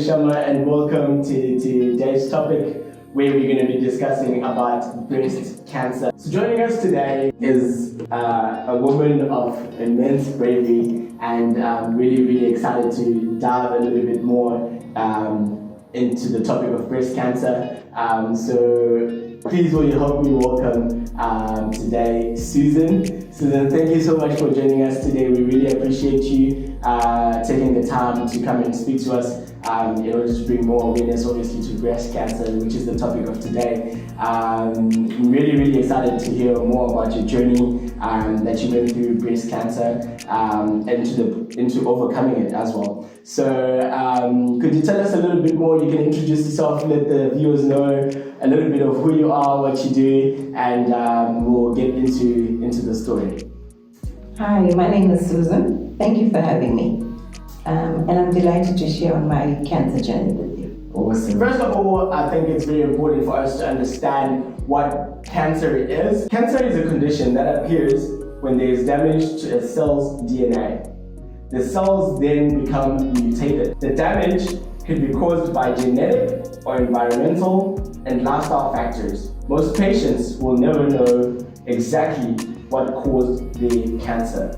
Shama, and welcome to today's topic, where we're going to be discussing about breast cancer. So joining us today is a woman of immense bravery, and I'm really excited to dive a little bit more into the topic of breast cancer. So please will you help me welcome today Susan. Susan, thank you so much for joining us today. We really appreciate you taking the time to come and speak to us in order to bring more awareness, obviously, to breast cancer, which is the topic of today. I'm really excited to hear more about your journey that you went through breast cancer and into overcoming it as well. So could you tell us a little bit more? You can introduce yourself, let the viewers know a little bit of who you are, what you do, and we'll get into the story. Hi, my name is Susan. Thank you for having me. And I'm delighted to share on my cancer journey with you. Awesome. First of all, I think it's very important for us to understand what cancer is. Cancer is a condition that appears when there is damage to a cell's DNA. The cells then become mutated. The damage could be caused by genetic or environmental and lifestyle factors. Most patients will never know exactly what caused the cancer.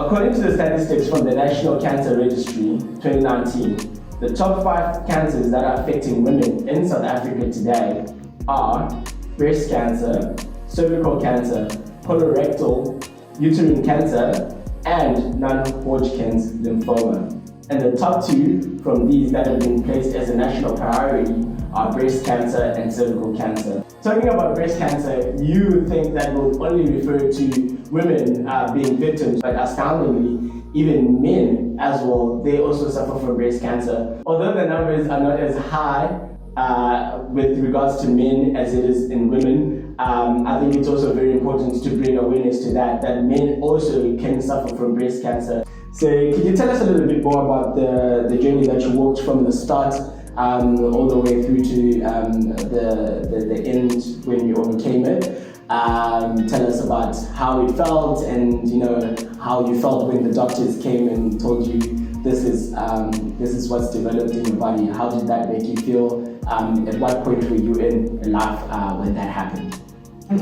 According to the statistics from the National Cancer Registry 2019, the top 5 cancers that are affecting women in South Africa today are breast cancer, cervical cancer, colorectal, uterine cancer, and non-Hodgkin's lymphoma. And the top 2 from these that have been placed as a national priority are breast cancer and cervical cancer. Talking about breast cancer, you would think that would only refer to women being victims, but astoundingly, even men as well, they also suffer from breast cancer. Although the numbers are not as high with regards to men as it is in women, I think it's also very important to bring awareness to that men also can suffer from breast cancer. So could you tell us a little bit more about the journey that you walked from the start all the way through to the end when you overcame it? Tell us about how it felt, and how you felt when the doctors came and told you this is what's developed in your body. How did that make you feel? At what point were you in life when that happened?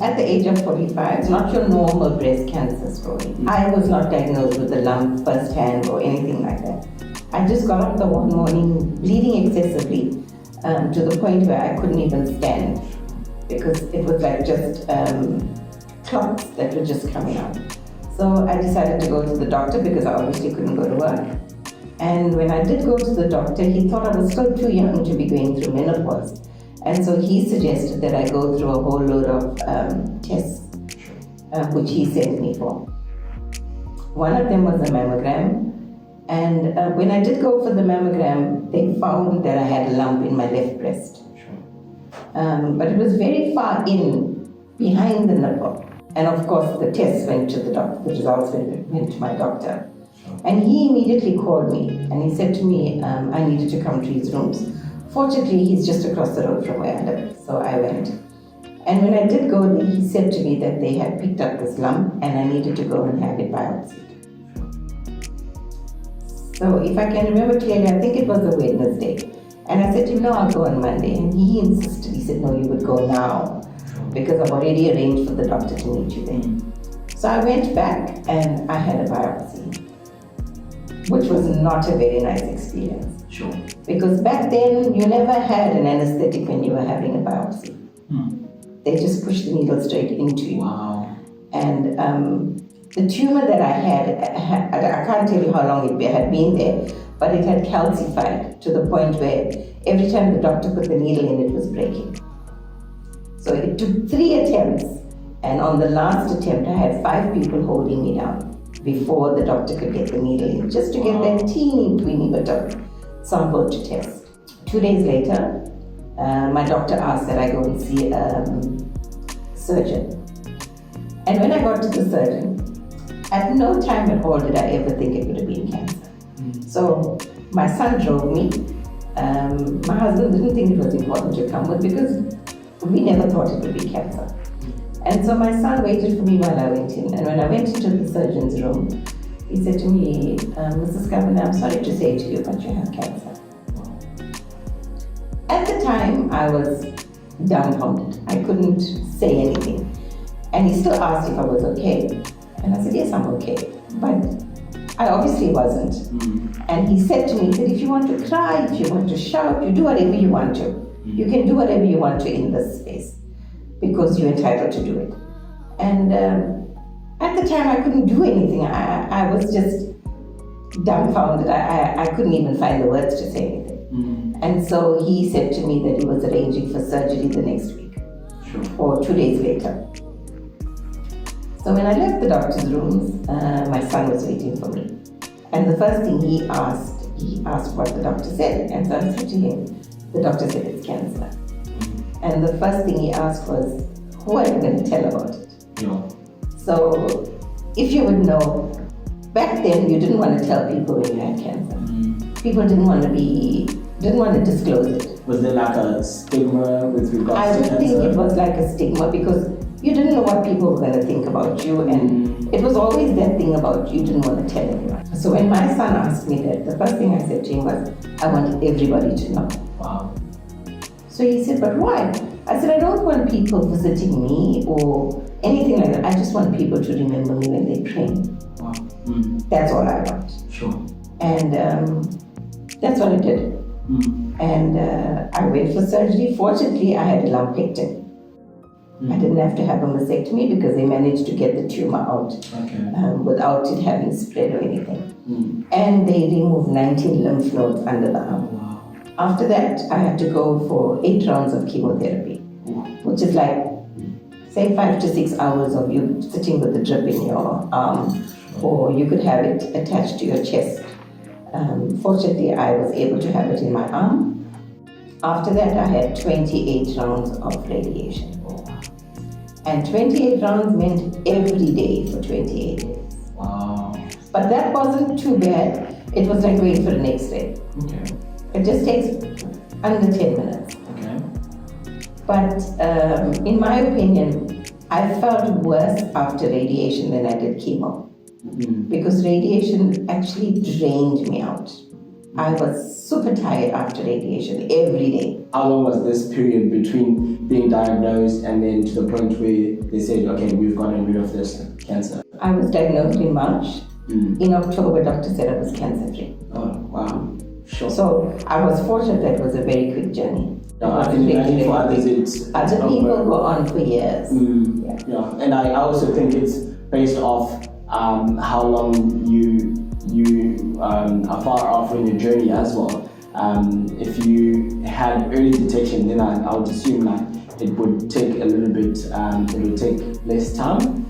At the age of 45, it's not your normal breast cancer story. I was not diagnosed with a lump firsthand or anything like that. I just got up the one morning bleeding excessively to the point where I couldn't even stand, because it was like just clots that were just coming out. So I decided to go to the doctor because I obviously couldn't go to work. And when I did go to the doctor, he thought I was still too young to be going through menopause. And so he suggested that I go through a whole load of tests, which he sent me for. One of them was a mammogram. And when I did go for the mammogram, they found that I had a lump in my left breast. But it was very far in, behind the nipple. And of course, the tests went to the doctor, the results went to my doctor. And he immediately called me and he said to me, I needed to come to his rooms. Fortunately, he's just across the road from where I live, so I went. And when I did go there, he said to me that they had picked up this lump and I needed to go and have it biopsied. So if I can remember clearly, I think it was a Wednesday. And I said to him, no, I'll go on Monday. And he insisted. He said, no, you would go now, because I've already arranged for the doctor to meet you there. So I went back and I had a biopsy, which was not a very nice experience. Sure. Because back then, you never had an anesthetic when you were having a biopsy. They just pushed the needle straight into you. Wow. And the tumor that I had, I can't tell you how long it had been there, but it had calcified to the point where every time the doctor put the needle in, it was breaking. So it took 3 attempts, and on the last attempt, I had 5 people holding me down before the doctor could get the needle in, just to get that teeny bit of sample to test. 2 days later, my doctor asked that I go and see a surgeon. And when I got to the surgeon, at no time at all did I ever think it would have been cancer. So my son drove me. My husband didn't think it was important to come with because we never thought it would be cancer. And so my son waited for me while I went in. And when I went into the surgeon's room, he said to me, Mrs. Govender, I'm sorry to say to you, but you have cancer. time, I was dumbfounded. I couldn't say anything. And he still asked if I was okay. And I said, yes, I'm okay. But I obviously wasn't. And he said to me that if you want to cry, if you want to shout, you do whatever you want to. You can do whatever you want to in this space because you're entitled to do it. And at the time, I couldn't do anything. I was just dumbfounded. I couldn't even find the words to say anything. And so he said to me that he was arranging for surgery the next week, or 2 days later. So when I left the doctor's rooms, my son was waiting for me. And the first thing he asked what the doctor said. And so I said to him, the doctor said it's cancer. And the first thing he asked was, who are you going to tell about it? So if you would know, back then you didn't want to tell people when you had cancer. People didn't want to disclose it. Was there like a stigma with regards to cancer? I would think it was like a stigma because you didn't know what people were going to think about you, and it was always that thing about you didn't want to tell anyone. So when my son asked me that, the first thing I said to him was, I want everybody to know. Wow. So he said, but why? I said, I don't want people visiting me or anything like that. I just want people to remember me when they pray. Wow. That's all I want. Sure. And that's what I did. And I went for surgery. Fortunately, I had a lumpectomy. I didn't have to have a mastectomy because they managed to get the tumor out without it having spread or anything. And they removed 19 lymph nodes under the arm. Wow. After that, I had to go for 8 rounds of chemotherapy, which is like, say, 5 to 6 hours of you sitting with the drip in your arm, or you could have it attached to your chest. Fortunately, I was able to have it in my arm. After that, I had 28 rounds of radiation. And 28 rounds meant every day for 28 days. Wow. But that wasn't too bad. It was like going for an X-ray. Okay. It just takes under 10 minutes. Okay. But in my opinion, I felt worse after radiation than I did chemo. Because radiation actually drained me out. I was super tired after radiation every day. How long was this period between being diagnosed and then to the point where they said, okay, we've gotten rid of this cancer? I was diagnosed in March. In October, doctor said I was cancer-free. Oh, wow. Sure. So I was fortunate that it was a very quick journey. I can imagine for others other people go on for years. Yeah, and I also think it's based off how long you are far off in your journey as well. If you had early detection, then I would assume like it would take a little bit, it would take less time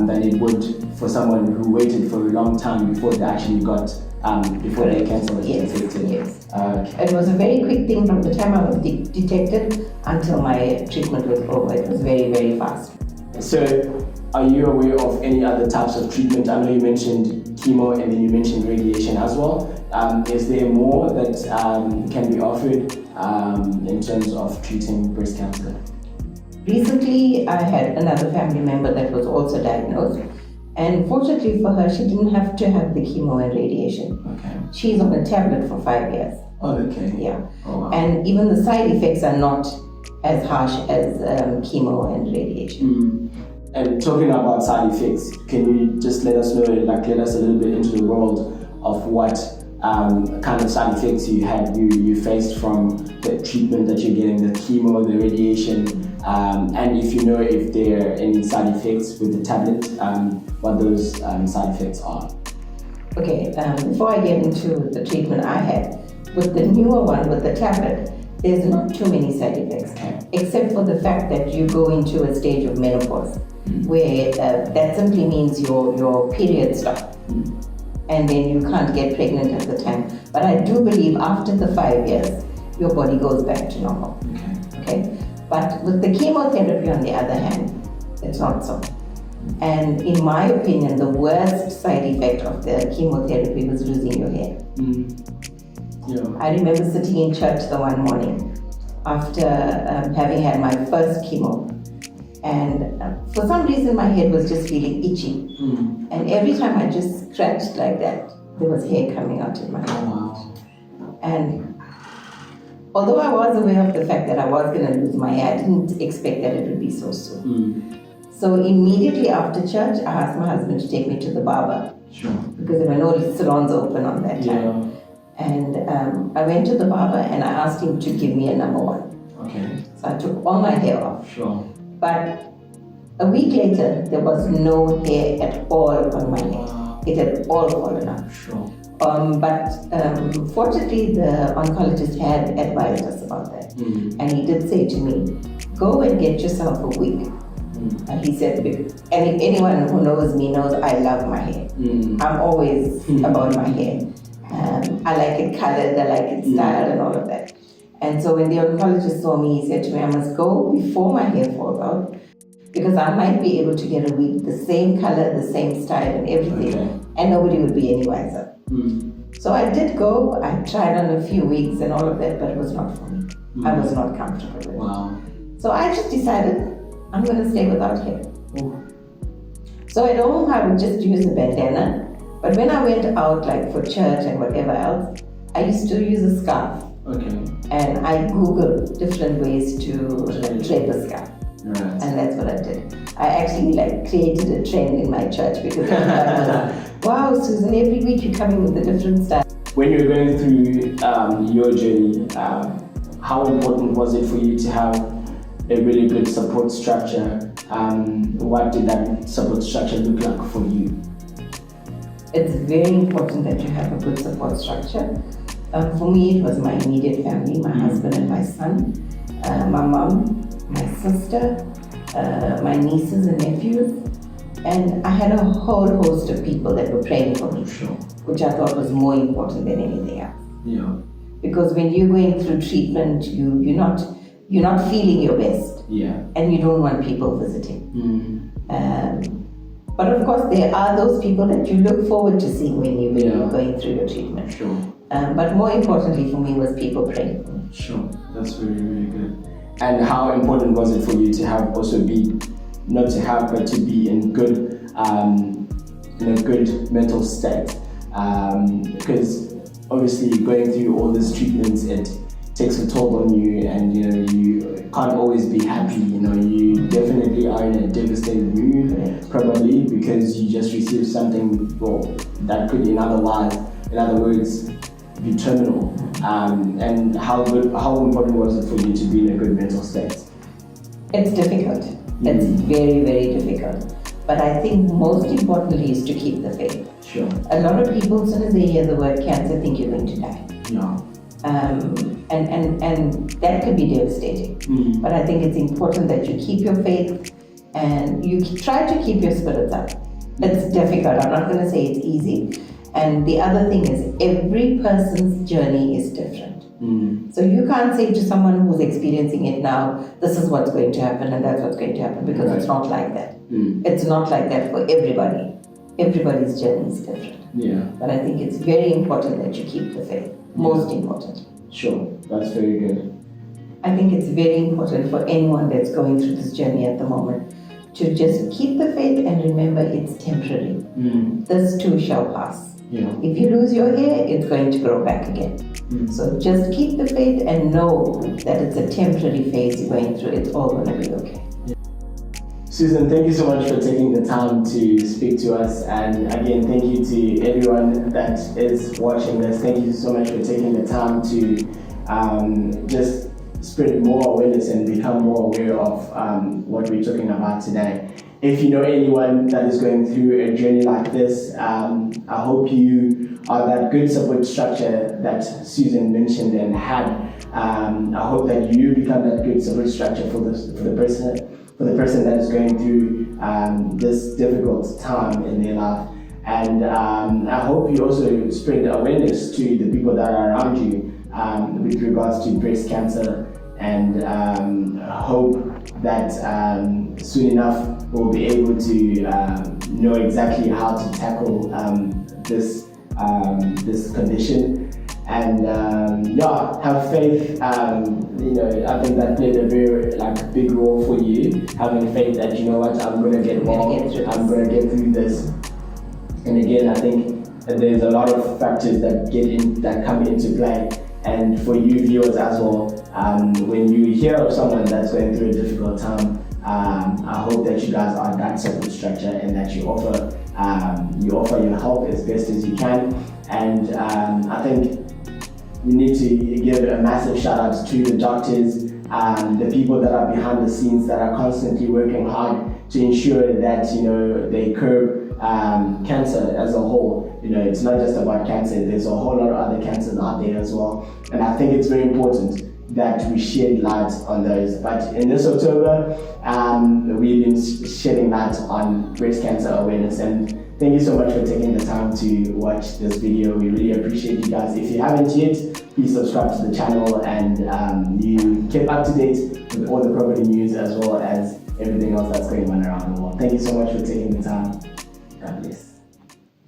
than it would for someone who waited for a long time before they actually got, before their cancer was detected. Yes. It was a very quick thing from the time I was detected until my treatment was over. It was very, very fast. So, are you aware of any other types of treatment? I know you mentioned chemo and then you mentioned radiation as well. Is there more that can be offered in terms of treating breast cancer? Recently, I had another family member that was also diagnosed. And fortunately for her, she didn't have to have the chemo and radiation. Okay. She's on a tablet for 5 years. Oh, okay. Yeah. Oh, wow. And even the side effects are not as harsh as chemo and radiation. And talking about side effects, can you just let us know, like let us a little bit into the world of what kind of side effects you faced from the treatment that you're getting, the chemo, the radiation, and if you know if there are any side effects with the tablet, what those side effects are. Okay, before I get into the treatment I had, with the newer one, with the tablet, there's not too many side effects, except for the fact that you go into a stage of menopause, where that simply means your period stops, and then you can't get pregnant at the time. But I do believe after the 5 years, your body goes back to normal. Okay? But with the chemotherapy, on the other hand, it's not so. And in my opinion, the worst side effect of the chemotherapy was losing your hair. Yeah. I remember sitting in church the one morning after having had my first chemo, and for some reason my head was just feeling itchy. And every time I just scratched like that, there was hair coming out in my head. Wow. And although I was aware of the fact that I was going to lose my hair, I didn't expect that it would be so soon. So immediately after church, I asked my husband to take me to the barber. Sure. Because there were no salons open on that time. Yeah. And I went to the barber and I asked him to give me a number one. Okay. So I took all my hair off. Sure. But a week later, there was no hair at all on my head. It had all fallen off. Sure. But fortunately, the oncologist had advised us about that. And he did say to me, go and get yourself a wig. And he said, and anyone who knows me knows I love my hair. I'm always about my hair. I like it colored, I like it styled and all of that. And so when the oncologist saw me, he said to me, I must go before my hair falls out, because I might be able to get a wig, the same color, the same style and everything, and nobody would be any wiser. So I did go, I tried on a few wigs and all of that, but it was not for me. I was not comfortable with it. So I just decided, I'm going to stay without hair. So at home, I would just use a bandana. But when I went out, like for church and whatever else, I used to use a scarf. Okay. And I Googled different ways to drape a scarf. Right. And that's what I did. I actually created a trend in my church, because I was, wow, Susan, every week you're coming with a different style. When you were going through your journey, how important was it for you to have a really good support structure? What did that support structure look like for you? It's very important that you have a good support structure. For me, it was my immediate family, my husband and my son, my mom, my sister, my nieces and nephews, and I had a whole host of people that were praying for me, which I thought was more important than anything else. Yeah. Because when you're going through treatment, you're not feeling your best. Yeah. And you don't want people visiting. But of course, there are those people that you look forward to seeing when you're going through your treatment. Sure. But more importantly for me was people praying for me. Sure. That's really, really good. And how important was it for you to have also be, not to have, but to be in good, in a good mental state? Because obviously going through all these treatments, it takes a toll on you, and you can't always be happy. You definitely are in a devastated mood, probably because you just received something that could, in other words, be terminal. And how important was it for you to be in a good mental state? It's difficult. It's very, very difficult. But I think most importantly is to keep the faith. Sure. A lot of people, as soon as they hear the word cancer, think you're going to die. Yeah. And that could be devastating. But I think it's important that you keep your faith and you try to keep your spirits up. It's difficult. I'm not going to say it's easy. And the other thing is, every person's journey is different. So you can't say to someone who's experiencing it now, this is what's going to happen and that's what's going to happen, because it's not like that. It's not like that for everybody. Everybody's journey is different. Yeah. But I think it's very important that you keep the faith. Most important. Sure, that's very good. I think it's very important for anyone that's going through this journey at the moment to just keep the faith and remember it's temporary. This too shall pass. Yeah. If you lose your hair, it's going to grow back again. So just keep the faith and know that it's a temporary phase you're going through. It's all going to be okay. Susan, thank you so much for taking the time to speak to us. And again, thank you to everyone that is watching this. Thank you so much for taking the time to just spread more awareness and become more aware of what we're talking about today. If you know anyone that is going through a journey like this, I hope you are that good support structure that Susan mentioned and had. I hope that you become that good support structure for the person that is going through this difficult time in their life. And I hope you also spread awareness to the people that are around you with regards to breast cancer, and hope that soon enough we'll be able to know exactly how to tackle this condition. And have faith. I think that played a very big role for you, having faith that I'm gonna get well, I'm gonna get through this. And again, I think that there's a lot of factors that come into play, And for you viewers as well, when you hear of someone that's going through a difficult time, I hope that you guys are that support structure and that you offer your help as best as you can. And I think we need to give a massive shout out to the doctors, the people that are behind the scenes that are constantly working hard to ensure that they curb cancer as a whole. It's not just about cancer. There's a whole lot of other cancers out there as well, and I think it's very important that we shed light on those. But in this October, we've been shedding light on breast cancer awareness, and thank you so much for taking the time to watch this video. We really appreciate you guys. If you haven't yet, please subscribe to the channel, and you keep up to date with all the property news as well as everything else that's going on around the world. Thank you so much for taking the time. God bless.